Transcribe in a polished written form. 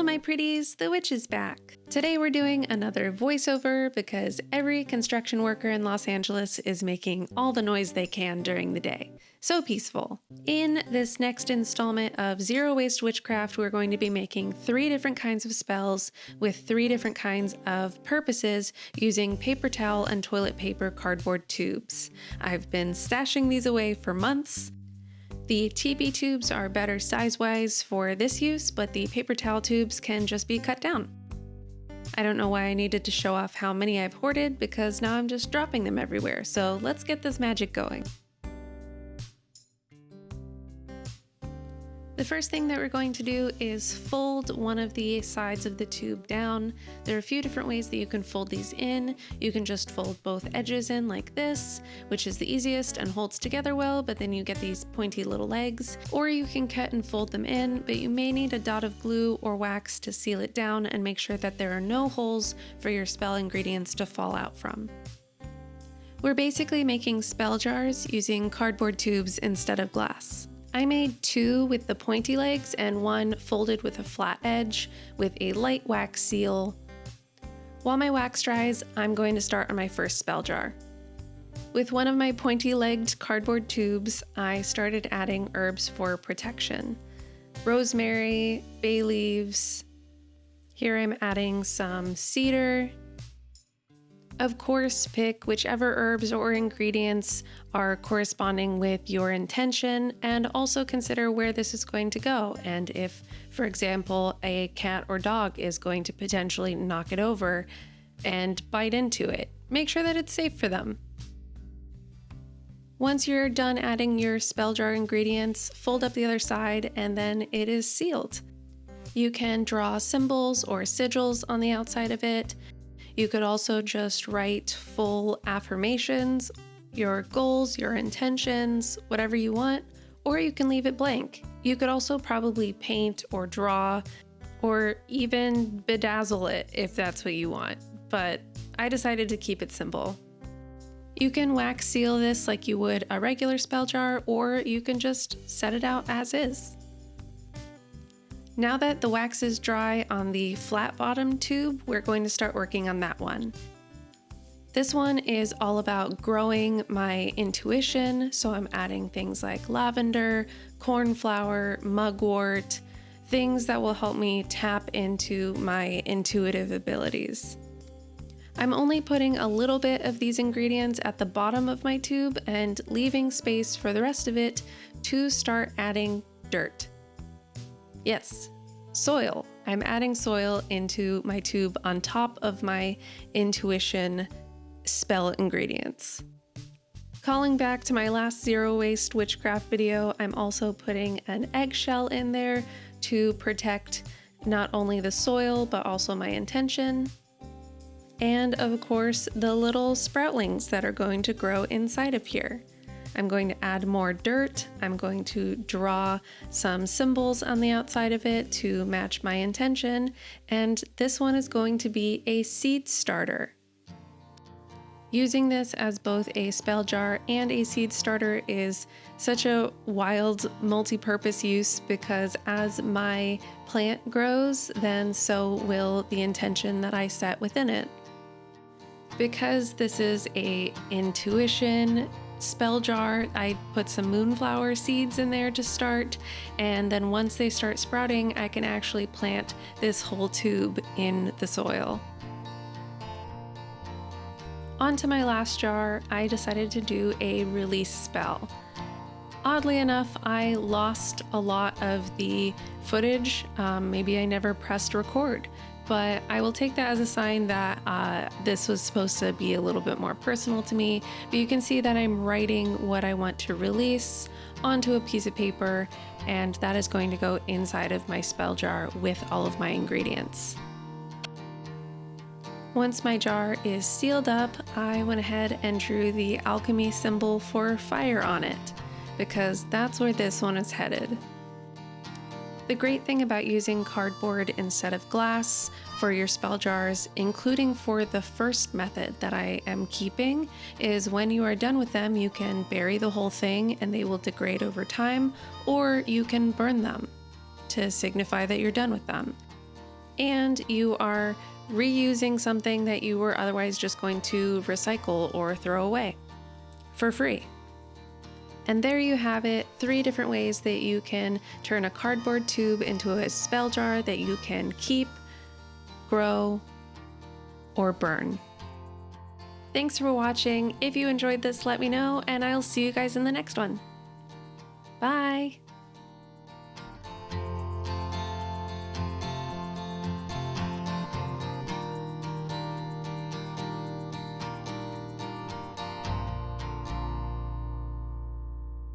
Hello my pretties, the witch is back. Today we're doing another voiceover because every construction worker in Los Angeles is making all the noise they can during the day. So peaceful. In this next installment of Zero Waste Witchcraft, we're going to be making 3 different kinds of spells with 3 different kinds of purposes using paper towel and toilet paper cardboard tubes. I've been stashing these away for months. The TB tubes are better size-wise for this use, but the paper towel tubes can just be cut down. I don't know why I needed to show off how many I've hoarded, because now I'm just dropping them everywhere, so let's get this magic going. The first thing that we're going to do is fold one of the sides of the tube down. There are a few different ways that you can fold these in. You can just fold both edges in like this, which is the easiest and holds together well, but then you get these pointy little legs. Or you can cut and fold them in, but you may need a dot of glue or wax to seal it down and make sure that there are no holes for your spell ingredients to fall out from. We're basically making spell jars using cardboard tubes instead of glass. I made 2 with the pointy legs and 1 folded with a flat edge with a light wax seal. While my wax dries, I'm going to start on my first spell jar. With one of my pointy-legged cardboard tubes, I started adding herbs for protection. Rosemary, bay leaves. Here I'm adding some cedar. Of course, pick whichever herbs or ingredients are corresponding with your intention, and also consider where this is going to go, and if, for example, a cat or dog is going to potentially knock it over and bite into it. Make sure that it's safe for them. Once you're done adding your spell jar ingredients, fold up the other side, and then it is sealed. You can draw symbols or sigils on the outside of it. You could also just write full affirmations, your goals, your intentions, whatever you want, or you can leave it blank. You could also probably paint or draw or even bedazzle it if that's what you want, but I decided to keep it simple. You can wax seal this like you would a regular spell jar, or you can just set it out as is. Now that the wax is dry on the flat bottom tube, we're going to start working on that one. This one is all about growing my intuition, so I'm adding things like lavender, cornflower, mugwort, things that will help me tap into my intuitive abilities. I'm only putting a little bit of these ingredients at the bottom of my tube and leaving space for the rest of it to start adding dirt. Yes, soil. I'm adding soil into my tube on top of my intuition spell ingredients. Calling back to my last Zero Waste Witchcraft video, I'm also putting an eggshell in there to protect not only the soil, but also my intention. And of course, the little sproutlings that are going to grow inside of here. I'm going to add more dirt. I'm going to draw some symbols on the outside of it to match my intention, and this one is going to be a seed starter. Using this as both a spell jar and a seed starter is such a wild multi-purpose use, because as my plant grows, then so will the intention that I set within it. Because this is a intuition spell jar, I put some moonflower seeds in there to start, and then once they start sprouting, I can actually plant this whole tube in the soil. Onto my last jar, I decided to do a release spell. Oddly enough, I lost a lot of the footage. Maybe I never pressed record, but I will take that as a sign that this was supposed to be a little bit more personal to me. But you can see that I'm writing what I want to release onto a piece of paper, and that is going to go inside of my spell jar with all of my ingredients. Once my jar is sealed up, I went ahead and drew the alchemy symbol for fire on it, because that's where this one is headed. The great thing about using cardboard instead of glass for your spell jars, including for the first method that I am keeping, is when you are done with them, you can bury the whole thing and they will degrade over time, or you can burn them to signify that you're done with them. and you are reusing something that you were otherwise just going to recycle or throw away for free. And there you have it, 3 different ways that you can turn a cardboard tube into a spell jar that you can keep, grow, or burn. Thanks for watching. If you enjoyed this, let me know, and I'll see you guys in the next one. Bye!